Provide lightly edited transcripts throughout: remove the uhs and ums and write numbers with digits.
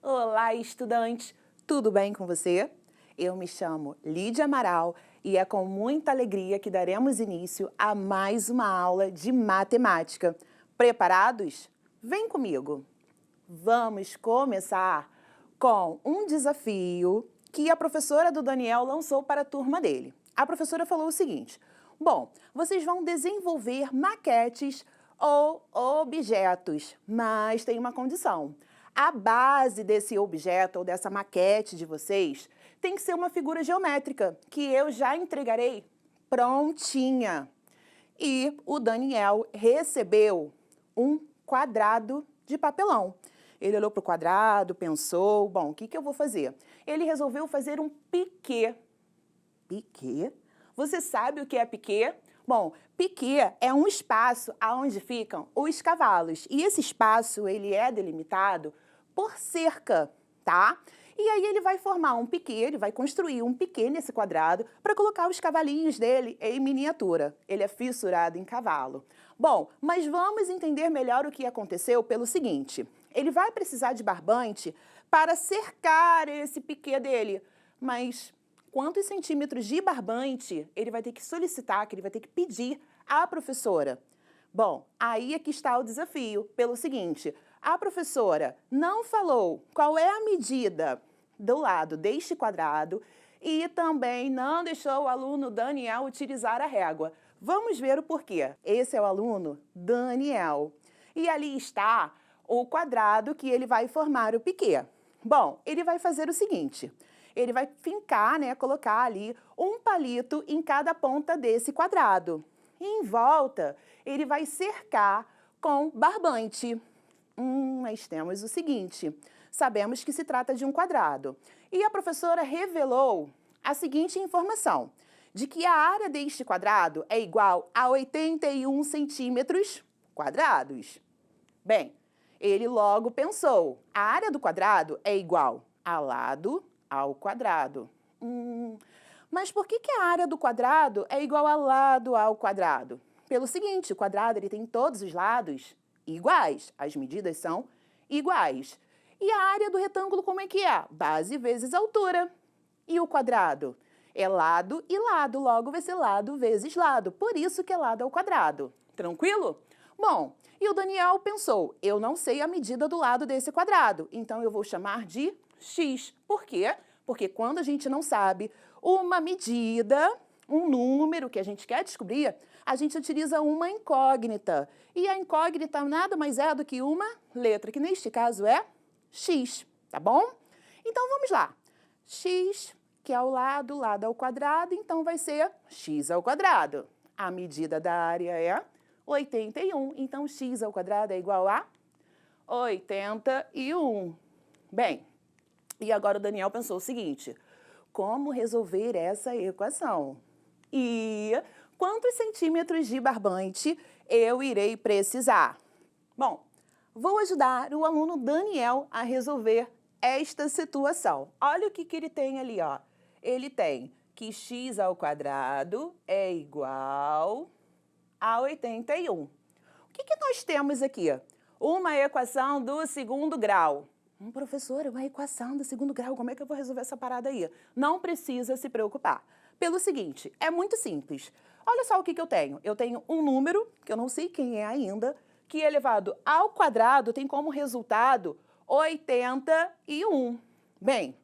Olá, estudantes! Tudo bem com você? Eu me chamo Lídia Amaral e é com muita alegria que daremos início a mais uma aula de matemática. Preparados? Vem comigo! Vamos começar com um desafio que a professora do Daniel lançou para a turma dele. A professora falou o seguinte: bom, vocês vão desenvolver maquetes ou objetos, mas tem uma condição. A base desse objeto ou dessa maquete de vocês tem que ser uma figura geométrica, que eu já entregarei prontinha. E o Daniel recebeu um quadrado de papelão. Ele olhou para o quadrado, pensou, bom, o que eu vou fazer? Ele resolveu fazer um piquê. Piquê? Você sabe o que é piquê? Bom, piquê é um espaço onde ficam os cavalos. E esse espaço, ele é delimitado por cerca, tá? E aí ele vai formar um piquê, ele vai construir um piquê nesse quadrado para colocar os cavalinhos dele em miniatura. Ele é fissurado em cavalo. Bom, mas vamos entender melhor o que aconteceu pelo seguinte. Ele vai precisar de barbante para cercar esse piquê dele, mas quantos centímetros de barbante ele vai ter que solicitar, que ele vai ter que pedir à professora? Bom, aí é que está o desafio, pelo seguinte, a professora não falou qual é a medida do lado deste quadrado e também não deixou o aluno Daniel utilizar a régua. Vamos ver o porquê. Esse é o aluno Daniel. E ali está o quadrado que ele vai formar o piquê. Bom, ele vai fazer o seguinte: ele vai fincar, colocar ali um palito em cada ponta desse quadrado. E em volta, ele vai cercar com barbante. Mas temos o seguinte, sabemos que se trata de um quadrado. E a professora revelou a seguinte informação, de que a área deste quadrado é igual a 81 centímetros quadrados. Bem, ele logo pensou, a área do quadrado é igual a lado ao quadrado. Mas por que a área do quadrado é igual a lado ao quadrado? Pelo seguinte, o quadrado ele tem todos os lados iguais, as medidas são iguais. E a área do retângulo como é que é? Base vezes altura. E o quadrado? É lado e lado, logo vai ser lado vezes lado, por isso que é lado ao quadrado. Tranquilo? Bom, e o Daniel pensou, eu não sei a medida do lado desse quadrado, então eu vou chamar de x. Por quê? Porque quando a gente não sabe uma medida, um número que a gente quer descobrir, a gente utiliza uma incógnita. E a incógnita nada mais é do que uma letra, que neste caso é x, tá bom? Então vamos lá. X, que é ao lado, lado ao quadrado, então vai ser x ao quadrado. A medida da área é 81, então x ao quadrado é igual a 81. Bem, e agora o Daniel pensou o seguinte, como resolver essa equação? E quantos centímetros de barbante eu irei precisar? Bom, vou ajudar o aluno Daniel a resolver esta situação. Olha o que ele tem ali, ó. Ele tem que x ao quadrado é igual a 81. O que nós temos aqui? Uma equação do segundo grau. Professora, uma equação do segundo grau, como é que eu vou resolver essa parada aí? Não precisa se preocupar. Pelo seguinte, é muito simples. Olha só o que eu tenho. Eu tenho um número, que eu não sei quem é ainda, que elevado ao quadrado tem como resultado 81. Bem,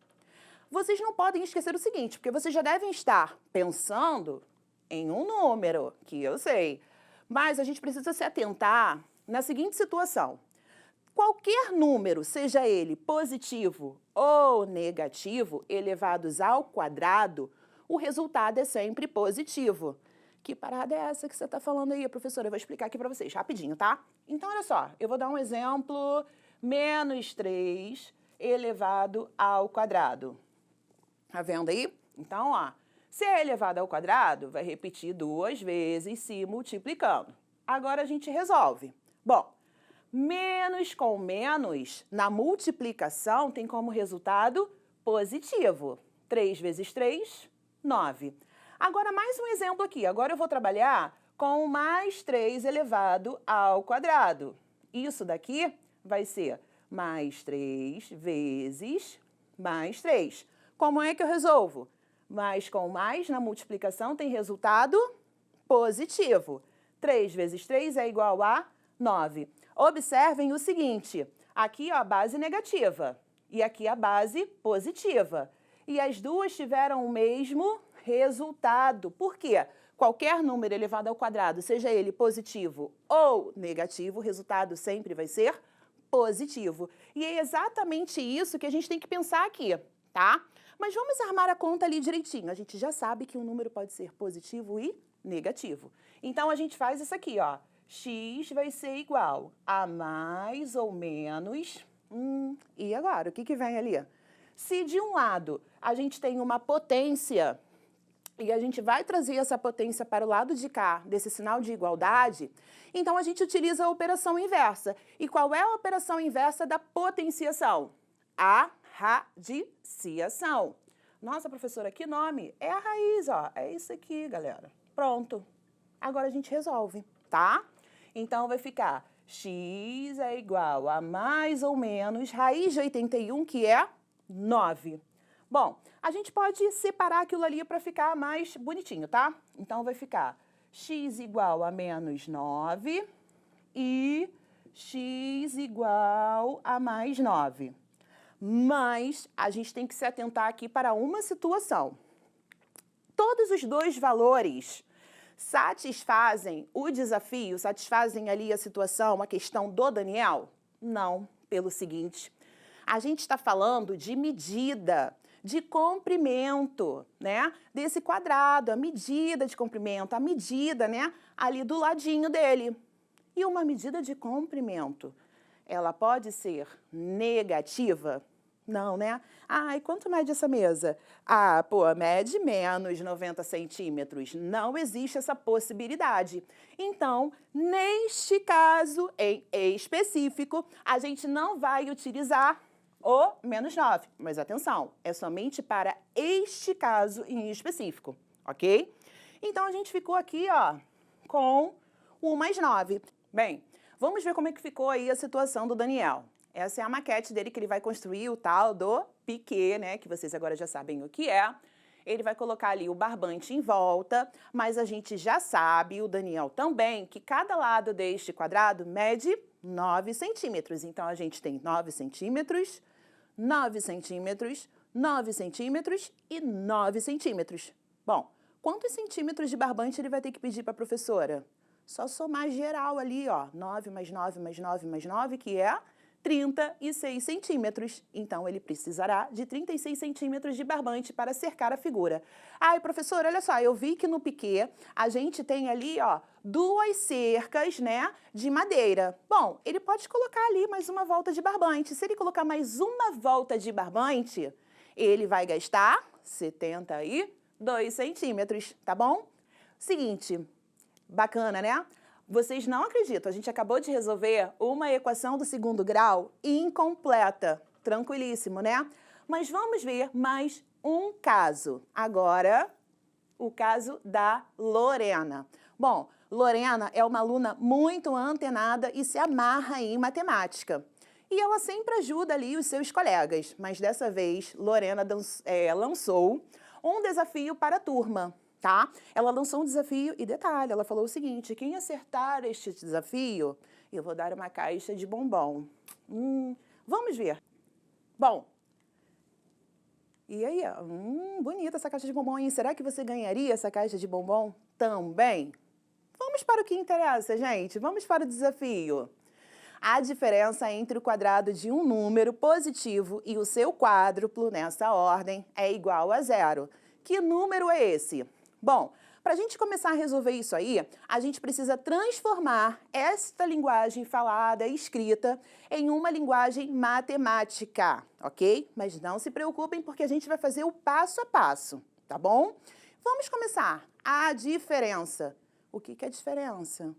vocês não podem esquecer o seguinte, porque vocês já devem estar pensando em um número, que eu sei, mas a gente precisa se atentar na seguinte situação. Qualquer número, seja ele positivo ou negativo, elevados ao quadrado, o resultado é sempre positivo. Que parada é essa que você está falando aí, professora? Eu vou explicar aqui para vocês, rapidinho, tá? Então, olha só, eu vou dar um exemplo, menos 3 elevado ao quadrado. Tá vendo aí? Então, ó, se é elevado ao quadrado, vai repetir 2 vezes se multiplicando. Agora a gente resolve. Bom, menos com menos, na multiplicação, tem como resultado positivo. 3 vezes 3, 9. Agora, mais um exemplo aqui. Agora eu vou trabalhar com mais 3 elevado ao quadrado. Isso daqui vai ser mais 3 vezes mais 3. Como é que eu resolvo? Mais com mais na multiplicação tem resultado positivo. 3 vezes 3 é igual a 9. Observem o seguinte, aqui ó, a base negativa e aqui a base positiva. E as duas tiveram o mesmo resultado. Por quê? Qualquer número elevado ao quadrado, seja ele positivo ou negativo, o resultado sempre vai ser positivo. E é exatamente isso que a gente tem que pensar aqui, tá? Mas vamos armar a conta ali direitinho. A gente já sabe que um número pode ser positivo e negativo. Então, a gente faz isso aqui, ó. X vai ser igual a mais ou menos... e agora? O que vem ali? Se de um lado a gente tem uma potência e a gente vai trazer essa potência para o lado de cá, desse sinal de igualdade, então a gente utiliza a operação inversa. E qual é a operação inversa da potenciação? A radiciação. Nossa, professora, que nome? É a raiz, ó. É isso aqui, galera. Pronto. Agora a gente resolve, tá? Então vai ficar x é igual a mais ou menos raiz de 81, que é 9. Bom, a gente pode separar aquilo ali para ficar mais bonitinho, tá? Então, vai ficar x igual a menos 9 e x igual a mais 9. Mas a gente tem que se atentar aqui para uma situação. Todos os dois valores satisfazem o desafio, satisfazem ali a situação, a questão do Daniel? Não, pelo seguinte, a gente está falando de medida, de comprimento, né? Desse quadrado, a medida de comprimento, a medida, né? Ali do ladinho dele. E uma medida de comprimento, ela pode ser negativa? Não, né? E quanto mede essa mesa? Mede menos 90 centímetros. Não existe essa possibilidade. Então, neste caso em específico, a gente não vai utilizar o menos 9. Mas atenção, é somente para este caso em específico, ok? Então, a gente ficou aqui, ó, com o mais 9. Bem, vamos ver como é que ficou aí a situação do Daniel. Essa é a maquete dele que ele vai construir, o tal do piquê, né? Que vocês agora já sabem o que é. Ele vai colocar ali o barbante em volta, mas a gente já sabe, o Daniel também, que cada lado deste quadrado mede 9 centímetros. Então, a gente tem 9 centímetros, 9 centímetros, 9 centímetros e 9 centímetros. Bom, quantos centímetros de barbante ele vai ter que pedir para a professora? Só somar geral ali, ó, 9 mais 9 mais 9 mais 9, que é 36 centímetros. Então, ele precisará de 36 centímetros de barbante para cercar a figura. Professora, olha só, eu vi que no piquê a gente tem ali, ó, 2 cercas, né, de madeira. Bom, ele pode colocar ali mais uma volta de barbante. Se ele colocar mais uma volta de barbante, ele vai gastar 72 centímetros, tá bom? Seguinte, bacana, né? Vocês não acreditam, a gente acabou de resolver uma equação do segundo grau incompleta. Tranquilíssimo, né? Mas vamos ver mais um caso. Agora, o caso da Lorena. Bom, Lorena é uma aluna muito antenada e se amarra em matemática. E ela sempre ajuda ali os seus colegas, mas dessa vez Lorena lançou um desafio para a turma. Tá? Ela lançou um desafio e detalhe, ela falou o seguinte, quem acertar este desafio, eu vou dar uma caixa de bombom. Vamos ver. Bom, e aí, bonita essa caixa de bombom, hein? Será que você ganharia essa caixa de bombom também? Vamos para o que interessa, gente. Vamos para o desafio. A diferença entre o quadrado de um número positivo e o seu quádruplo, nessa ordem, é igual a 0. Que número é esse? Bom, para a gente começar a resolver isso aí, a gente precisa transformar esta linguagem falada e escrita em uma linguagem matemática, ok? Mas não se preocupem porque a gente vai fazer o passo a passo, tá bom? Vamos começar. A diferença. O que é diferença?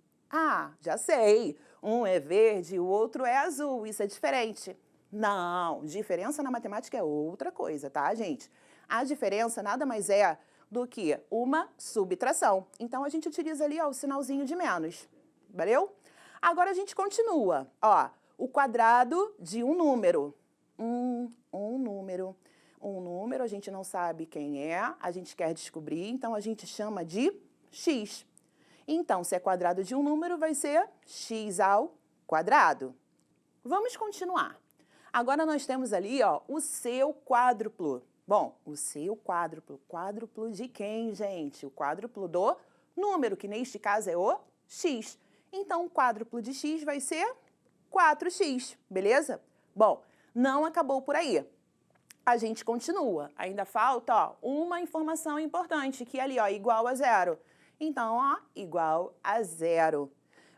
Já sei. Um é verde, o outro é azul. Isso é diferente. Não, diferença na matemática é outra coisa, tá, gente? A diferença nada mais é do que uma subtração. Então, a gente utiliza ali, ó, o sinalzinho de menos. Valeu? Agora, a gente continua. Ó, o quadrado de um número. Um número. Um número, a gente não sabe quem é, a gente quer descobrir, então a gente chama de x. Então, se é quadrado de um número, vai ser x ao quadrado. Vamos continuar. Agora nós temos ali, ó, o seu quádruplo. Bom, o seu quádruplo. Quádruplo de quem, gente? O quádruplo do número, que neste caso é o x. Então, o quádruplo de x vai ser 4x, beleza? Bom, não acabou por aí. A gente continua. Ainda falta, ó, uma informação importante, que é ali, ó, igual a zero. Então, ó, igual a zero.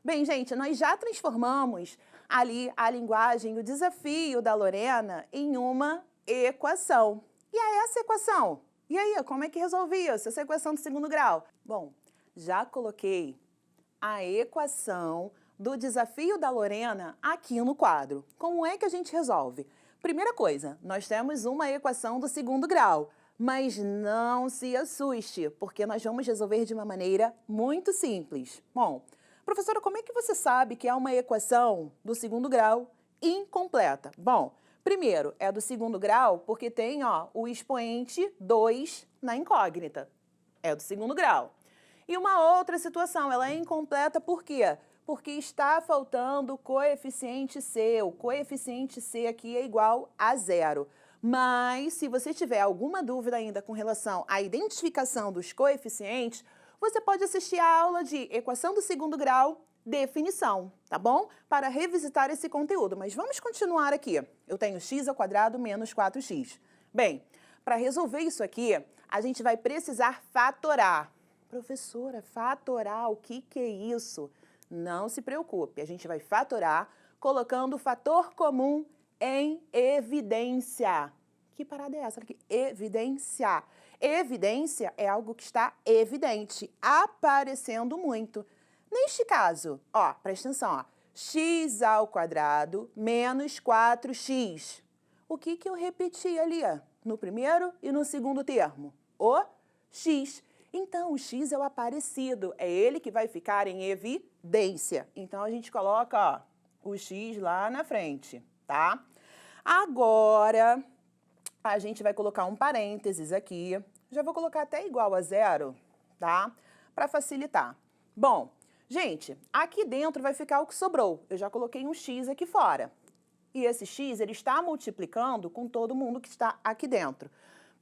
Bem, gente, nós já transformamos ali a linguagem, o desafio da Lorena em uma equação. E é essa equação? E aí, como é que resolvi isso? Essa equação do segundo grau? Bom, já coloquei a equação do desafio da Lorena aqui no quadro. Como é que a gente resolve? Primeira coisa, nós temos uma equação do segundo grau, mas não se assuste, porque nós vamos resolver de uma maneira muito simples. Bom, professora, como é que você sabe que é uma equação do segundo grau incompleta? Bom, primeiro, é do segundo grau porque tem, ó, o expoente 2 na incógnita. É do segundo grau. E uma outra situação, ela é incompleta por quê? Porque está faltando o coeficiente C. O coeficiente C aqui é igual a zero. Mas, se você tiver alguma dúvida ainda com relação à identificação dos coeficientes, você pode assistir a aula de equação do segundo grau, definição, tá bom? Para revisitar esse conteúdo. Mas vamos continuar aqui. Eu tenho x ao quadrado menos 4x. Bem, para resolver isso aqui, a gente vai precisar fatorar. Professora, fatorar, o que é isso? Não se preocupe, a gente vai fatorar colocando o fator comum em evidência. Que parada é essa aqui? Evidência. Evidência é algo que está evidente, aparecendo muito. Neste caso, ó, presta atenção, ó, x ao quadrado menos 4x. O que eu repeti ali, ó, no primeiro e no segundo termo? O x. Então, o x é o aparecido, é ele que vai ficar em evidência. Então, a gente coloca, ó, o x lá na frente, tá? Agora, a gente vai colocar um parênteses aqui. Já vou colocar até igual a zero, tá? Para facilitar. Bom, gente, aqui dentro vai ficar o que sobrou. Eu já coloquei um x aqui fora. E esse x, ele está multiplicando com todo mundo que está aqui dentro.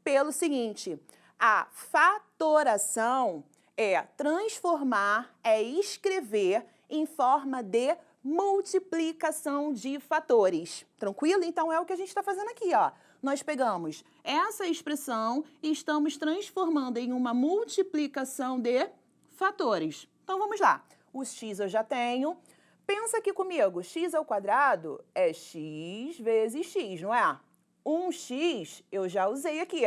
Pelo seguinte, a fatoração é transformar, é escrever em forma de multiplicação de fatores. Tranquilo? Então, é o que a gente está fazendo aqui, ó. Nós pegamos essa expressão e estamos transformando em uma multiplicação de fatores. Então, vamos lá. O x eu já tenho. Pensa aqui comigo, x ao quadrado é x vezes x, não é? 1x eu já usei aqui.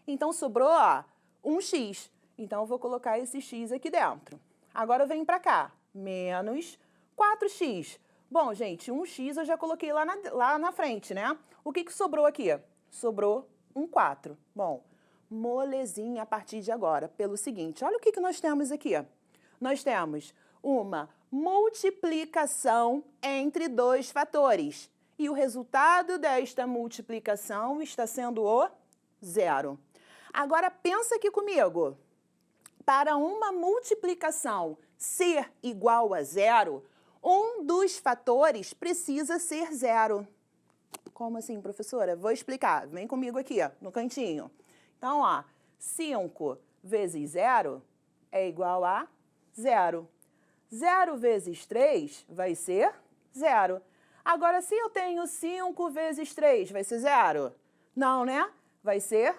Então, sobrou, ó, 1x. Então, eu vou colocar esse x aqui dentro. Agora, eu venho para cá. Menos 4x. Bom, gente, 1x eu já coloquei lá na frente, né? O que sobrou aqui? Sobrou um 4. Bom, molezinha a partir de agora. Pelo seguinte, olha o que nós temos aqui. Nós temos uma multiplicação entre dois fatores. E o resultado desta multiplicação está sendo o zero. Agora, pensa aqui comigo. Para uma multiplicação ser igual a zero, um dos fatores precisa ser zero. Como assim, professora? Vou explicar. Vem comigo aqui, ó, no cantinho. Então, ó, 5 vezes 0 é igual a 0. 0 vezes 3 vai ser 0. Agora, se eu tenho 5 vezes 3, vai ser 0? Não, né? Vai ser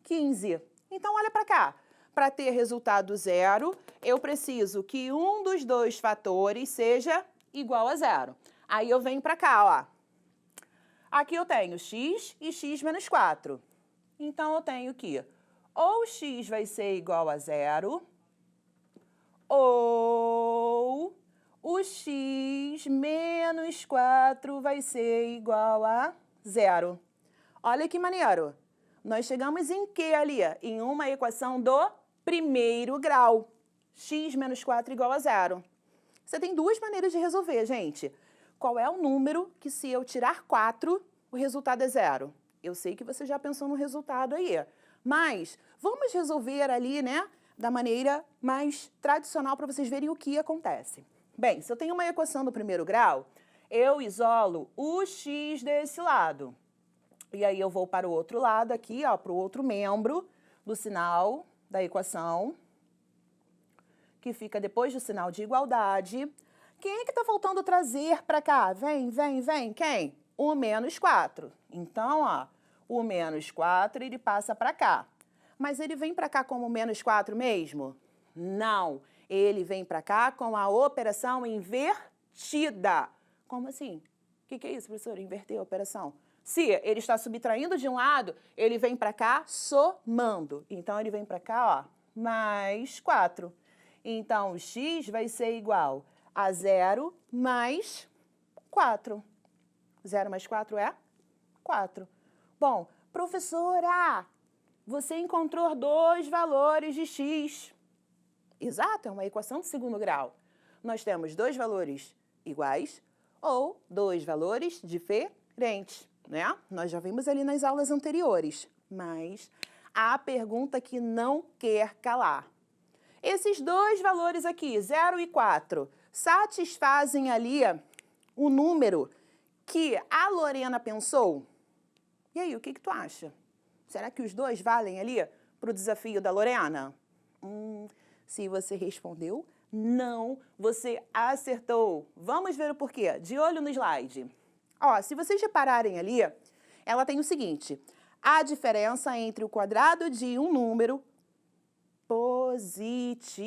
15. Então, olha para cá. Para ter resultado 0, eu preciso que um dos dois fatores seja igual a 0. Aí, eu venho para cá, ó. Aqui eu tenho x e x menos 4. Então, eu tenho que ou x vai ser igual a 0, ou o x menos 4 vai ser igual a 0. Olha que maneiro. Nós chegamos em que ali? Em uma equação do primeiro grau. X menos 4 igual a 0. Você tem duas maneiras de resolver, gente. qual é o número que se eu tirar 4, o resultado é 0? Eu sei que você já pensou no resultado aí, mas vamos resolver ali, né, da maneira mais tradicional para vocês verem o que acontece. Bem, se eu tenho uma equação do primeiro grau, eu isolo o x desse lado. E aí eu vou para o outro lado aqui, ó, para o outro membro do sinal da equação, que fica depois do sinal de igualdade. Quem é que está faltando trazer para cá? Vem, vem, vem. Quem? O menos 4. Então, ó, o menos 4 ele passa para cá. Mas ele vem para cá como menos 4 mesmo? Não. Ele vem para cá com a operação invertida. Como assim? O que é isso, professora? Inverter a operação? Se ele está subtraindo de um lado, ele vem para cá somando. Então, ele vem para cá, ó, mais 4. Então, o x vai ser igual a 0 mais 4. 0 mais 4 é 4. Bom, professora, você encontrou 2 valores de x. Exato, é uma equação de segundo grau. Nós temos 2 valores iguais ou 2 valores diferentes, né? Nós já vimos ali nas aulas anteriores, mas a pergunta que não quer calar. Esses 2 valores aqui, 0 e 4, satisfazem ali o número que a Lorena pensou? E aí, o que tu acha? Será que os 2 valem ali para o desafio da Lorena? Se você respondeu não, você acertou. Vamos ver o porquê. De olho no slide. Ó, se vocês repararem ali, ela tem o seguinte: a diferença entre o quadrado de um número positivo.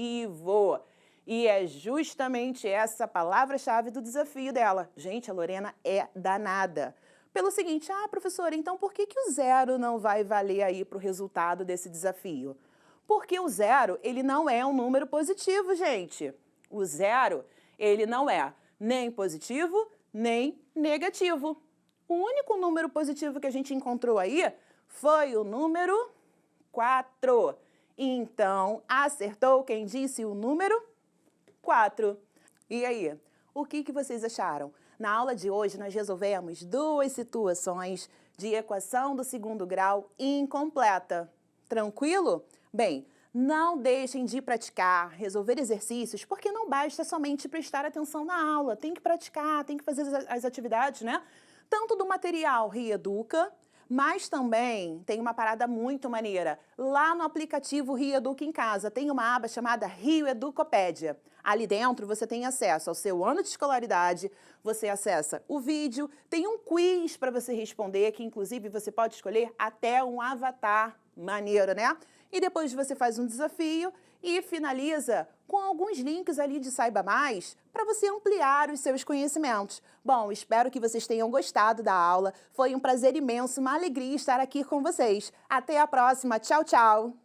E é justamente essa palavra-chave do desafio dela. Gente, a Lorena é danada. Pelo seguinte, professora, então por que o 0 não vai valer aí para o resultado desse desafio? Porque o 0, ele não é um número positivo, gente. O 0, ele não é nem positivo, nem negativo. O único número positivo que a gente encontrou aí foi o número 4. Então, acertou quem disse o número 4. E aí, o que vocês acharam? Na aula de hoje, nós resolvemos 2 situações de equação do segundo grau incompleta. Tranquilo? Bem, não deixem de praticar, resolver exercícios, porque não basta somente prestar atenção na aula. Tem que praticar, tem que fazer as atividades, né? Tanto do material Rieduca, mas também tem uma parada muito maneira. Lá no aplicativo Rieduca em Casa tem uma aba chamada Rio Educopédia. Ali dentro você tem acesso ao seu ano de escolaridade, você acessa o vídeo, tem um quiz para você responder, que inclusive você pode escolher até um avatar maneiro, né? E depois você faz um desafio e finaliza com alguns links ali de Saiba Mais para você ampliar os seus conhecimentos. Bom, espero que vocês tenham gostado da aula. Foi um prazer imenso, uma alegria estar aqui com vocês. Até a próxima. Tchau, tchau!